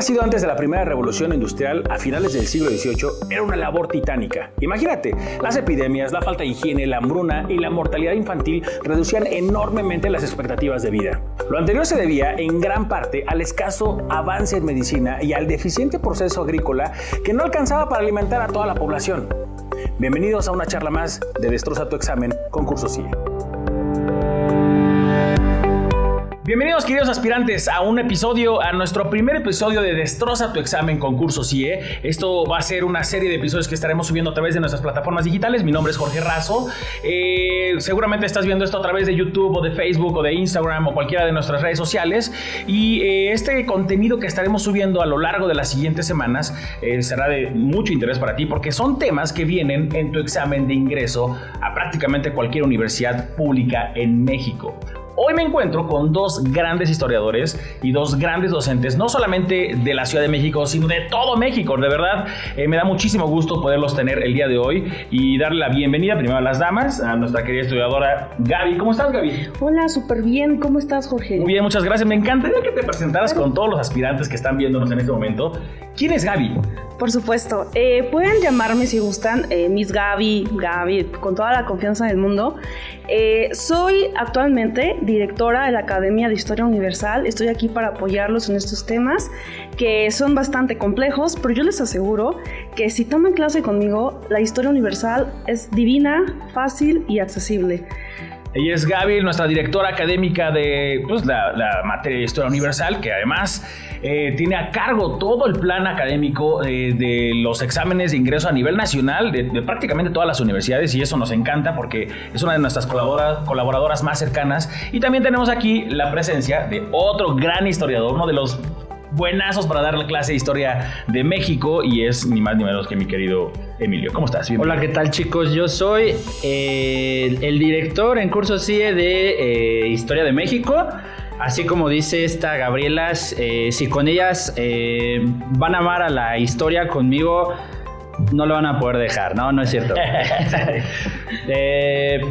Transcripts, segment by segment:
nacido antes de la primera revolución industrial a finales del siglo XVIII era una labor titánica. Imagínate, las epidemias, la falta de higiene, la hambruna y la mortalidad infantil reducían enormemente las expectativas de vida. Lo anterior se debía en gran parte al escaso avance en medicina y al deficiente proceso agrícola que no alcanzaba para alimentar a toda la población. Bienvenidos a una charla más de Destroza tu examen, concurso CIE. Bienvenidos, queridos aspirantes, a nuestro primer episodio de Destroza tu examen, concurso CIE. Esto va a ser una serie de episodios que estaremos subiendo a través de nuestras plataformas digitales. Mi nombre es Jorge Razo. Seguramente estás viendo esto a través de YouTube o de Facebook o de Instagram o cualquiera de nuestras redes sociales. Y este contenido que estaremos subiendo a lo largo de las siguientes semanas será de mucho interés para ti porque son temas que vienen en tu examen de ingreso a prácticamente cualquier universidad pública en México. Hoy me encuentro con dos grandes historiadores y dos grandes docentes, no solamente de la Ciudad de México, sino de todo México. De verdad, me da muchísimo gusto poderlos tener el día de hoy y darle la bienvenida primero a las damas, a nuestra querida historiadora Gaby. ¿Cómo estás, Gaby? Hola, súper bien. ¿Cómo estás, Jorge? Muy bien, muchas gracias. Me encantaría que te presentaras con todos los aspirantes que están viéndonos en este momento. ¿Quién es Gaby? Por supuesto. Pueden llamarme si gustan, Miss Gaby, con toda la confianza del mundo. Soy actualmente directora de la Academia de Historia Universal. Estoy aquí para apoyarlos en estos temas que son bastante complejos, pero yo les aseguro que si toman clase conmigo, la Historia Universal es divina, fácil y accesible. Ella es Gaby, nuestra directora académica de la materia de Historia Universal, que además tiene a cargo todo el plan académico de los exámenes de ingreso a nivel nacional de prácticamente todas las universidades, y eso nos encanta porque es una de nuestras colaboradoras más cercanas. Y también tenemos aquí la presencia de otro gran historiador, uno de los buenazos para dar la clase de historia de México, y es ni más ni menos que mi querido Emilio. ¿Cómo estás? Bienvenido. Hola, ¿qué tal, chicos? Yo soy el director en curso CIE de Historia de México. Así como dice esta Gabriela, si con ellas van a amar a la historia, conmigo no lo van a poder dejar, no es cierto. Que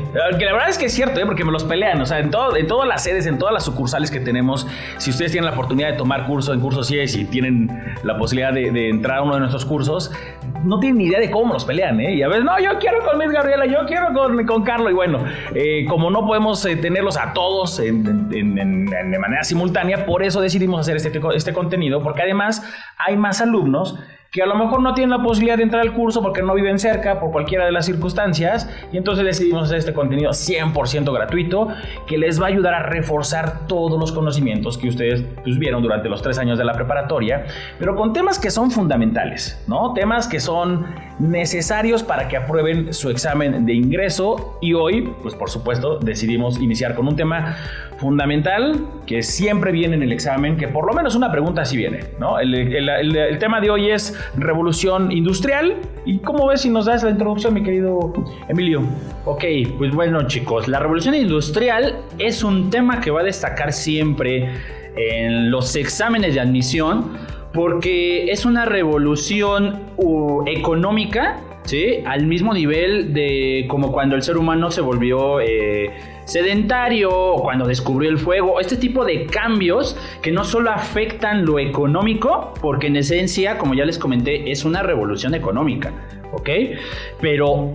la verdad es que es cierto, porque me los pelean, o sea, en todas las sedes, en todas las sucursales que tenemos. Si ustedes tienen la oportunidad de tomar curso en Curso CIE, si tienen la posibilidad de entrar a uno de nuestros cursos, no tienen ni idea de cómo los pelean, y a veces, no, yo quiero con Miss Gabriela, yo quiero con Carlos, y bueno, como no podemos tenerlos a todos de manera simultánea, por eso decidimos hacer este contenido, porque además hay más alumnos que a lo mejor no tienen la posibilidad de entrar al curso porque no viven cerca, por cualquiera de las circunstancias, y entonces decidimos hacer este contenido 100% gratuito que les va a ayudar a reforzar todos los conocimientos que ustedes vieron durante los 3 años de la preparatoria, pero con temas que son fundamentales, ¿no? Temas que son necesarios para que aprueben su examen de ingreso. Y hoy, pues por supuesto, decidimos iniciar con un tema fundamental que siempre viene en el examen, que por lo menos una pregunta así viene, ¿no? El tema de hoy es revolución industrial. ¿Y cómo ves si nos das la introducción, mi querido Emilio? Ok, pues bueno, chicos, la revolución industrial es un tema que va a destacar siempre en los exámenes de admisión porque es una revolución económica, ¿sí? Al mismo nivel de como cuando el ser humano se volvió sedentario o cuando descubrió el fuego. Este tipo de cambios que no solo afectan lo económico, porque en esencia, como ya les comenté, es una revolución económica, ¿ok? Pero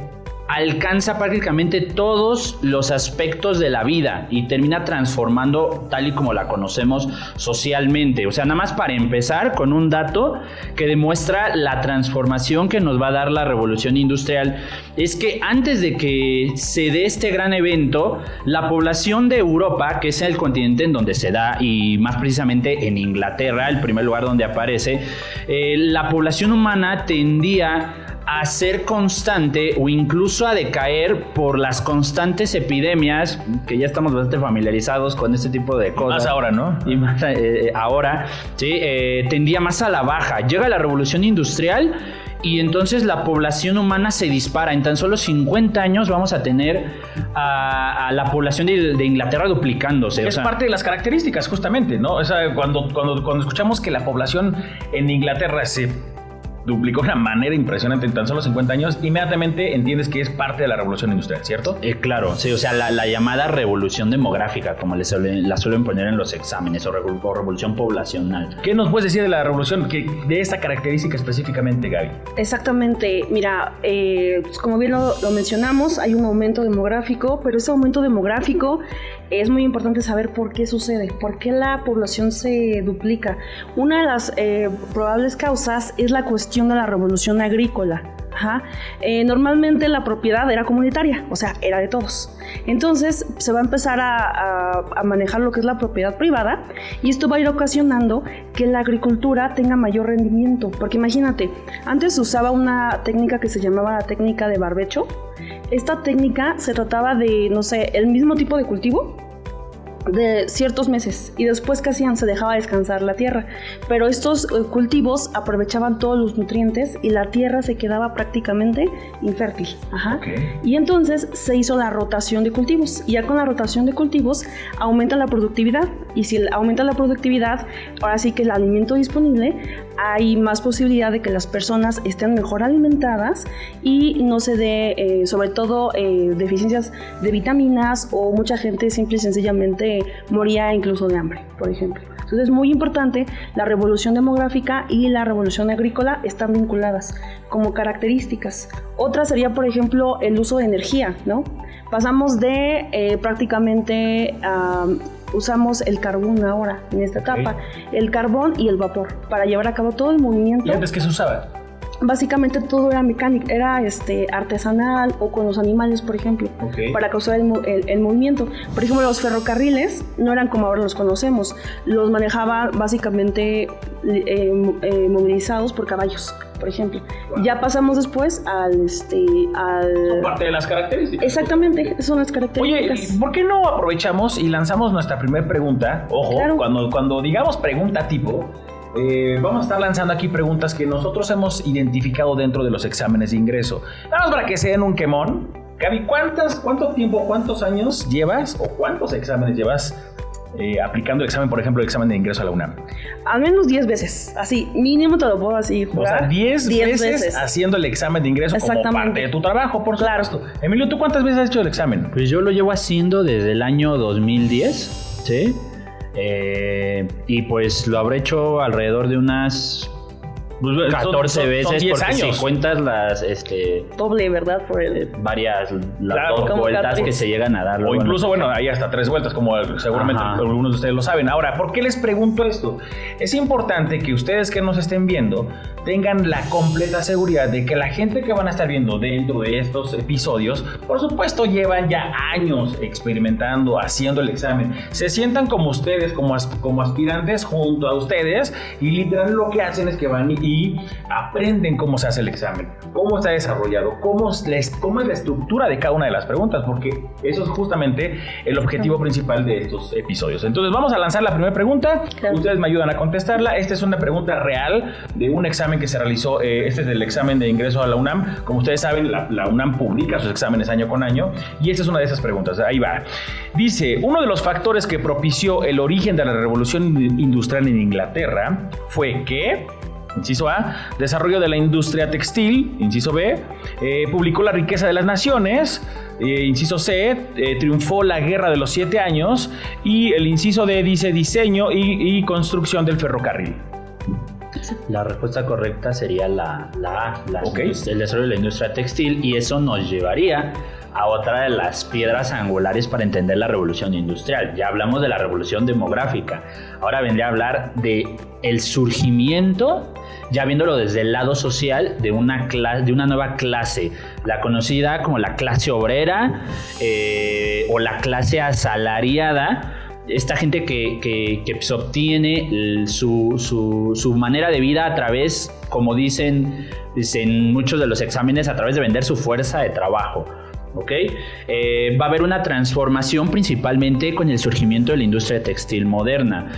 alcanza prácticamente todos los aspectos de la vida y termina transformando tal y como la conocemos socialmente. O sea, nada más para empezar con un dato que demuestra la transformación que nos va a dar la revolución industrial, es que antes de que se dé este gran evento, la población de Europa, que es el continente en donde se da, y más precisamente en Inglaterra, el primer lugar donde aparece, la población humana tendía a ser constante o incluso a decaer por las constantes epidemias, que ya estamos bastante familiarizados con este tipo de cosas. Más ahora, ¿no? Y más ahora, sí, tendía más a la baja. Llega la revolución industrial y entonces la población humana se dispara. En tan solo 50 años vamos a tener a la población de Inglaterra duplicándose. Es parte de las características, justamente, ¿no? O sea, cuando escuchamos que la población en Inglaterra se duplicó de una manera impresionante en tan solo 50 años, inmediatamente entiendes que es parte de la revolución industrial, ¿cierto? Claro, sí, o sea, la llamada revolución demográfica, como la suelen poner en los exámenes, o revolución poblacional. ¿Qué nos puedes decir de la revolución, de esta característica específicamente, Gaby? Exactamente, mira, como bien lo mencionamos, hay un aumento demográfico, pero ese aumento demográfico es muy importante saber por qué sucede, por qué la población se duplica. Una de las probables causas es la cuestión de la revolución agrícola. Normalmente la propiedad era comunitaria, o sea, era de todos. Entonces se va a empezar a manejar lo que es la propiedad privada, y esto va a ir ocasionando que la agricultura tenga mayor rendimiento, porque imagínate, antes se usaba una técnica que se llamaba la técnica de barbecho. Esta técnica se trataba de, no sé, el mismo tipo de cultivo de ciertos meses, y después ¿qué hacían? Se dejaba descansar la tierra, pero estos cultivos aprovechaban todos los nutrientes y la tierra se quedaba prácticamente infértil. Okay. Y entonces se hizo la rotación de cultivos, y ya con la rotación de cultivos aumenta la productividad, y si aumenta la productividad, ahora sí que el alimento disponible, hay más posibilidad de que las personas estén mejor alimentadas y no se dé sobre todo deficiencias de vitaminas, o mucha gente simple y sencillamente moría incluso de hambre, por ejemplo. Entonces es muy importante, la revolución demográfica y la revolución agrícola están vinculadas como características. Otra sería, por ejemplo, el uso de energía, ¿no? Pasamos de prácticamente usamos el carbón ahora en esta etapa, el carbón y el vapor para llevar a cabo todo el movimiento. ¿Y antes qué se usaba? Básicamente todo era mecánico, era artesanal, o con los animales, por ejemplo, para causar el movimiento. Por ejemplo, los ferrocarriles no eran como ahora los conocemos, los manejaba básicamente movilizados por caballos, por ejemplo. Wow. Ya pasamos después al... Son parte de las características. Exactamente, son las características. Oye, ¿por qué no aprovechamos y lanzamos nuestra primera pregunta? Ojo, claro. cuando digamos pregunta tipo... vamos a estar lanzando aquí preguntas que nosotros hemos identificado dentro de los exámenes de ingreso. Nada más para que se den un quemón. Gaby, ¿cuánto tiempo, cuántos años llevas o cuántos exámenes llevas aplicando el examen, por ejemplo, el examen de ingreso a la UNAM? Al menos 10 veces, así, mínimo te lo puedo así jurar. O sea, 10 veces haciendo el examen de ingreso como parte de tu trabajo, por supuesto. Claro. Emilio, ¿tú cuántas veces has hecho el examen? Pues yo lo llevo haciendo desde el año 2010, ¿sí? Y pues lo habré hecho alrededor de unas 14 veces, son porque años. Si cuentas las doble, ¿verdad? Por varias, las dos vueltas que se llegan a dar. O incluso, bueno, hay hasta 3 vueltas, como seguramente algunos de ustedes lo saben. Ahora, ¿por qué les pregunto esto? Es importante que ustedes que nos estén viendo tengan la completa seguridad de que la gente que van a estar viendo dentro de estos episodios, por supuesto, llevan ya años experimentando, haciendo el examen. Se sientan como ustedes, como aspirantes junto a ustedes, y literal lo que hacen es que van y aprenden cómo se hace el examen, cómo está desarrollado, cómo es la estructura de cada una de las preguntas, porque eso es justamente el objetivo principal de estos episodios. Entonces vamos a lanzar la primera pregunta, ustedes me ayudan a contestarla. Esta es una pregunta real de un examen que se realizó, este es el examen de ingreso a la UNAM. Como ustedes saben, la UNAM publica sus exámenes año con año, y esta es una de esas preguntas. Ahí va. Dice, uno de los factores que propició el origen de la revolución industrial en Inglaterra fue que... Inciso A, desarrollo de la industria textil. Inciso B, publicó la riqueza de las naciones. Inciso C, triunfó la guerra de los 7 años. Y el inciso D dice diseño y construcción del ferrocarril. La respuesta correcta sería la A, el desarrollo de la industria textil, y eso nos llevaría a otra de las piedras angulares para entender la revolución industrial. Ya hablamos de la revolución demográfica, ahora vendría a hablar de el surgimiento, ya viéndolo desde el lado social, de una nueva clase, la conocida como la clase obrera o la clase asalariada. Esta gente que pues, obtiene su manera de vida a través, como dicen en muchos de los exámenes, a través de vender su fuerza de trabajo. ¿Ok? Va a haber una transformación principalmente con el surgimiento de la industria textil moderna.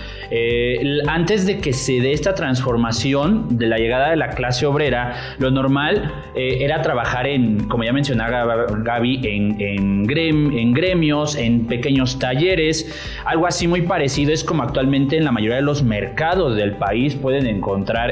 Antes de que se dé esta transformación de la llegada de la clase obrera, lo normal era trabajar como ya mencionaba Gaby, en gremios, en pequeños talleres. Algo así muy parecido es como actualmente en la mayoría de los mercados del país pueden encontrar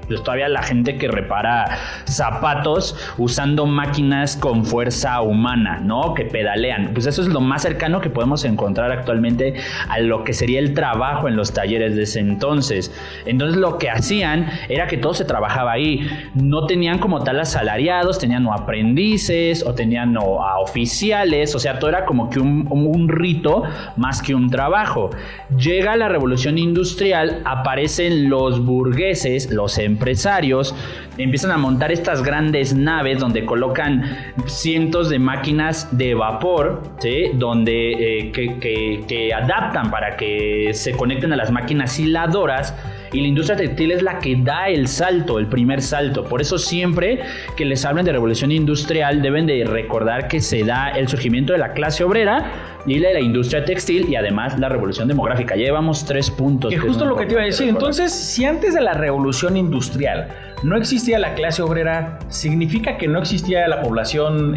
pues todavía la gente que repara zapatos usando máquinas con fuerza humana, ¿no? Que pedalean. Pues eso es lo más cercano que podemos encontrar actualmente a lo que sería el trabajo en los talleres de ese entonces. Entonces lo que hacían era que todo se trabajaba ahí. No tenían como tal asalariados, tenían o aprendices o tenían a oficiales, o sea, todo era como que un rito más que un trabajo. Llega la revolución industrial, aparecen los burgueses, los empresarios, empiezan a montar estas grandes naves donde colocan cientos de máquinas de vapor, ¿sí? Donde que adaptan para que se conecten a las máquinas hiladoras, y la industria textil es la que da el salto, el primer salto. Por eso siempre que les hablen de revolución industrial deben de recordar que se da el surgimiento de la clase obrera y de la industria textil, y además la revolución demográfica. Ya llevamos 3 puntos. Que justo lo que te iba a decir. Entonces, si antes de la revolución industrial no existía la clase obrera, ¿significa que no existía la población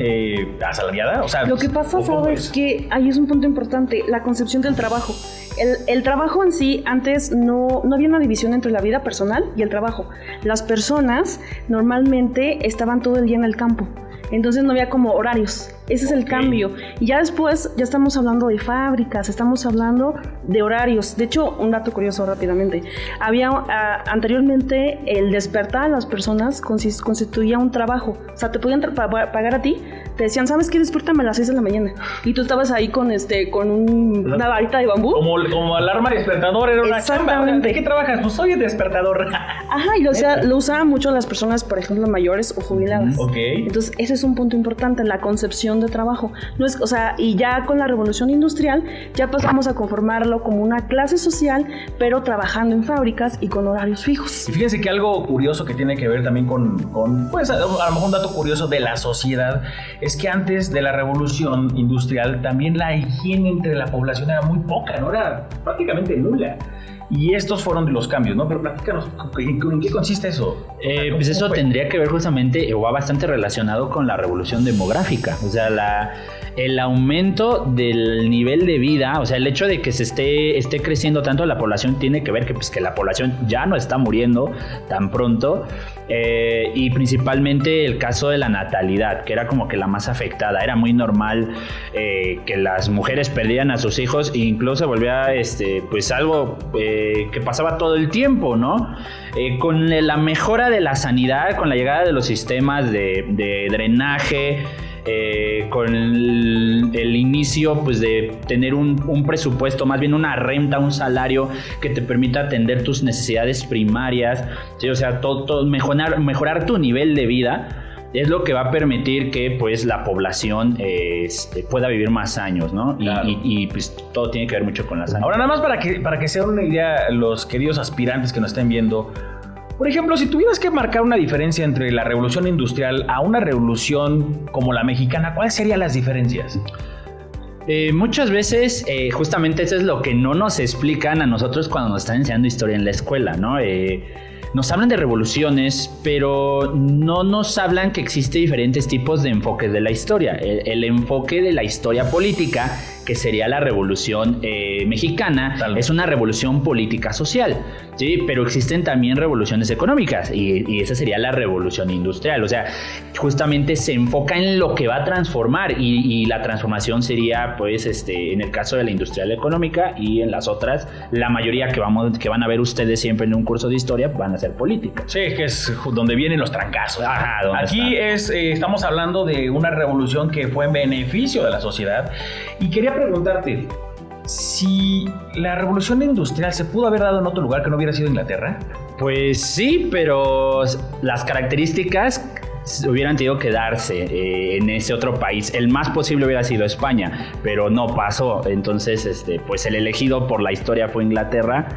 asalariada? O sea, lo que pasa, ¿sabes? Que ahí es un punto importante, la concepción del trabajo. El trabajo en sí, antes no había una división entre la vida personal y el trabajo. Las personas normalmente estaban todo el día en el campo, entonces no había como horarios. Ese es el cambio. Y ya después, ya estamos hablando de fábricas, estamos hablando de horarios. De hecho, un dato curioso rápidamente. Había anteriormente el despertar a las personas constituía un trabajo. O sea, te podían pagar a ti, te decían, ¿sabes qué? Despiértame a las 6 de la mañana. Y tú estabas ahí con una varita de bambú. Como alarma despertador, era una chamba. ¿De qué trabajas? Pues soy el despertador. Ajá, y lo usaban mucho las personas, por ejemplo, mayores o jubiladas. Entonces, ese es un punto importante, la concepción de trabajo. No es, o sea, y ya con la revolución industrial ya pasamos a conformarlo como una clase social, pero trabajando en fábricas y con horarios fijos. Y fíjense que algo curioso que tiene que ver también con pues a lo mejor un dato curioso de la sociedad es que antes de la revolución industrial también la higiene entre la población era muy poca, no era prácticamente nula. Y estos fueron de los cambios, ¿no? Pero platícanos, ¿en qué consiste eso? Pues eso tendría que ver justamente, o va bastante relacionado con la revolución demográfica. O sea, el aumento del nivel de vida, o sea, el hecho de que se esté creciendo tanto la población tiene que ver que la población ya no está muriendo tan pronto, y principalmente el caso de la natalidad, que era como que la más afectada. Era muy normal que las mujeres perdieran a sus hijos e incluso se volvía pues algo que pasaba todo el tiempo, ¿no? Con la mejora de la sanidad, con la llegada de los sistemas de drenaje, con el inicio pues de tener un presupuesto, más bien una renta, un salario que te permita atender tus necesidades primarias, ¿sí? O sea, todo mejorar tu nivel de vida es lo que va a permitir que pues la población pueda vivir más años, ¿no? Claro. Y pues todo tiene que ver mucho con la salud. Ahora, nada más para que se den una idea los queridos aspirantes que nos estén viendo. Por ejemplo, si tuvieras que marcar una diferencia entre la revolución industrial a una revolución como la mexicana, ¿cuáles serían las diferencias? Muchas veces justamente eso es lo que no nos explican a nosotros cuando nos están enseñando historia en la escuela, ¿no? Nos hablan de revoluciones, pero no nos hablan que existen diferentes tipos de enfoques de la historia. El enfoque de la historia política, que sería la revolución mexicana, es una revolución política social, ¿sí? Pero existen también revoluciones económicas y esa sería la revolución industrial. O sea, justamente se enfoca en lo que va a transformar y la transformación sería, pues, en el caso de la industrial económica, y en las otras, la mayoría que van a ver ustedes siempre en un curso de historia van a ser políticas. Sí, que es donde vienen los trancazos. Ajá, aquí estamos hablando de una revolución que fue en beneficio de la sociedad, y quería preguntarte, si la revolución industrial se pudo haber dado en otro lugar que no hubiera sido Inglaterra. Pues sí, pero las características hubieran tenido que darse en ese otro país. El más posible hubiera sido España, pero no pasó. Entonces, pues el elegido por la historia fue Inglaterra.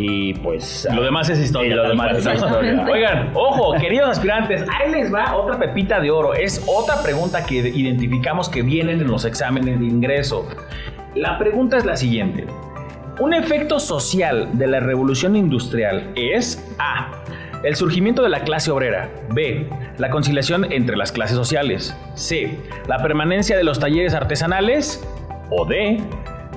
Y pues lo demás es historia. Oigan, ojo, queridos aspirantes, ahí les va otra pepita de oro. Es otra pregunta que identificamos que vienen en los exámenes de ingreso. La pregunta es la siguiente: un efecto social de la revolución industrial es A, el surgimiento de la clase obrera; B, la conciliación entre las clases sociales; C, la permanencia de los talleres artesanales; o D,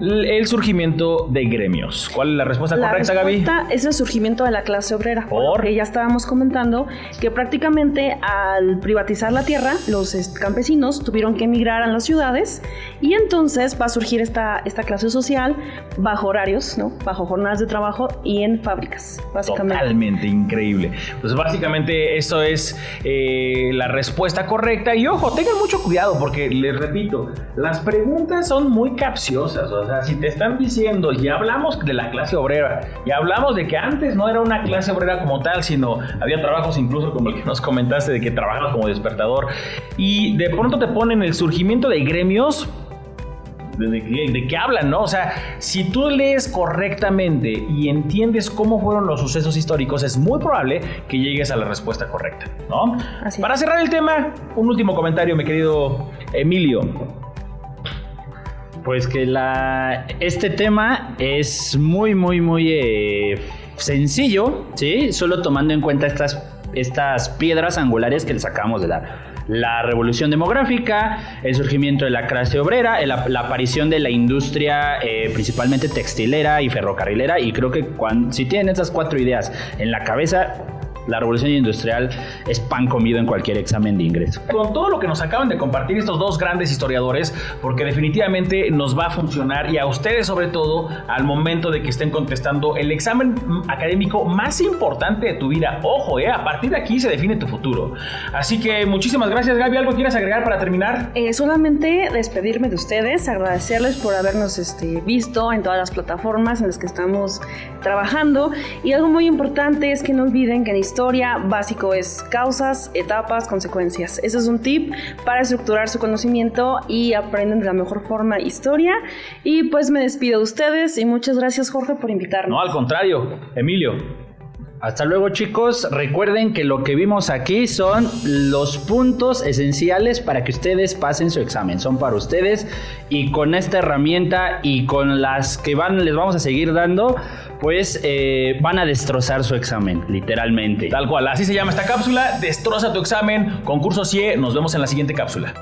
el surgimiento de gremios. ¿Cuál es la respuesta correcta, Gaby? La respuesta es el surgimiento de la clase obrera. Porque ya estábamos comentando que prácticamente al privatizar la tierra, los campesinos tuvieron que emigrar a las ciudades y entonces va a surgir esta clase social bajo horarios, ¿no? Bajo jornadas de trabajo y en fábricas, básicamente. Totalmente increíble. Pues básicamente eso es la respuesta correcta. Y ojo, tengan mucho cuidado porque les repito, las preguntas son muy capciosas. O sea, si te están diciendo, ya hablamos de la clase obrera, ya hablamos de que antes no era una clase obrera como tal, sino había trabajos incluso como el que nos comentaste de que trabajabas como despertador, y de pronto te ponen el surgimiento de gremios. ¿De qué hablan, no? O sea, si tú lees correctamente y entiendes cómo fueron los sucesos históricos, es muy probable que llegues a la respuesta correcta, ¿no? Así Para es. cerrar el tema, un último comentario, mi querido Emilio. Pues que este tema es muy sencillo, ¿sí? Solo tomando en cuenta estas piedras angulares que les acabamos de dar. La revolución demográfica, el surgimiento de la clase obrera, la aparición de la industria principalmente textilera y ferrocarrilera, y creo que si tienen esas 4 ideas en la cabeza, la revolución industrial es pan comido en cualquier examen de ingreso. Con todo lo que nos acaban de compartir estos dos grandes historiadores, porque definitivamente nos va a funcionar, y a ustedes sobre todo, al momento de que estén contestando el examen académico más importante de tu vida. Ojo, a partir de aquí se define tu futuro. Así que muchísimas gracias, Gaby. ¿Algo quieres agregar para terminar? Solamente despedirme de ustedes, agradecerles por habernos visto en todas las plataformas en las que estamos trabajando, y algo muy importante es que no olviden que en historia básico es causas, etapas, consecuencias. Ese es un tip para estructurar su conocimiento y aprenden de la mejor forma historia. Y pues me despido de ustedes y muchas gracias, Jorge, por invitarnos. No, al contrario, Emilio. Hasta luego, chicos. Recuerden que lo que vimos aquí son los puntos esenciales para que ustedes pasen su examen. Son para ustedes, y con esta herramienta y con las que les vamos a seguir dando, pues van a destrozar su examen, literalmente. Tal cual, así se llama esta cápsula. Destroza tu examen. Concurso CIE. Nos vemos en la siguiente cápsula.